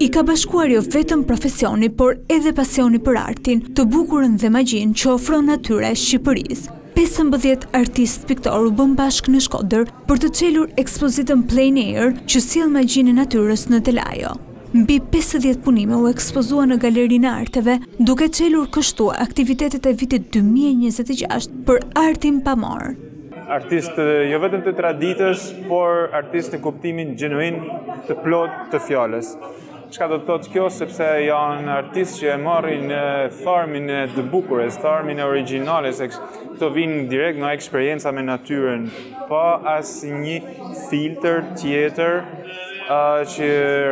I ka bashkuar jo vetëm profesioni, por edhe pasioni për artin, të bukurën dhe magjin që ofron natyra e Shqipërisë. 15 artist piktor u bën bashkë në Shkodër për të çelur ekspozitën Plein Air që sjell magjinë e natyrës në Telajo. Mbi 50 punime u ekspozua në Galerinë e Arteve, duke çelur kështu aktivitetet e vitit 2026 për artin pamor. Artist jo vetëm të traditës, por artist në kuptimin genuin të plot të fjalës. Çka do të thotë kjo, sepse janë artistë që e marrin tharmin e të bukurës, tharmin e origjinales, këto vinë direkt nga eksperienca me natyrën, pa asnjë filtr tjetër që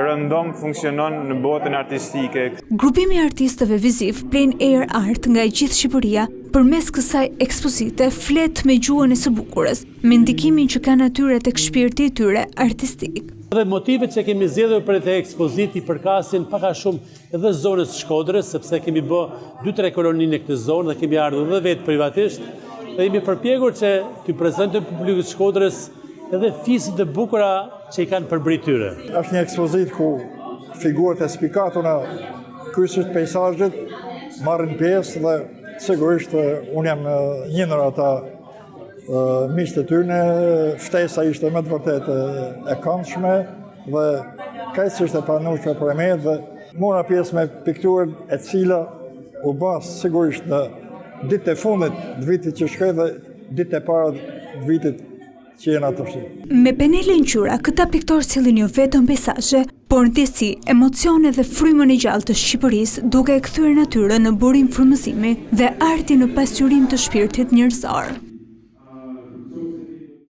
rëndom funksionon në botën artistike. Grupimi i artistëve viziv Plein Air Art nga gjithë Shqipëria përmes kësaj ekspozite flet me gjuhën e së bukurës, me ndikimin që ka natyra tek shpirti i tyre artistik. Dhe motivet që kemi zgjedhur për këtë ekspozit i përkasin pak a shumë edhe zonës Shkodrës, sepse kemi bë 2-3 koloni në këtë zonë dhe kemi ardhur edhe vetë privatisht dhe jemi përpjekur që t'i prezantojmë publikut Shkodrës edhe fisit të bukura që i kanë përbrit tyre. Është një ekspozit ku figurët e spikatura, kryesisht peisazhet, marrin pjesë dhe sigurisht unë jam një ndër ata miqtë e tyre. Ftesa ishte me të vërtetë e këndshme dhe kaq ishte pranueshme për me dhe mora pjesë me pikturën e cila u bë sigurisht në ditët e fundit të vitit që shkoi dhe ditët e para të vitit që jena të fshi. Me penele ngjyra, këta piktorë sjellin jo vetëm peizazhe, por ndjesi, emocione dhe frymën e gjallë të Shqipërisë, duke e kthyer natyrën në burim frymëzimi dhe artin në pasqyrim të shpirtit njerëzor.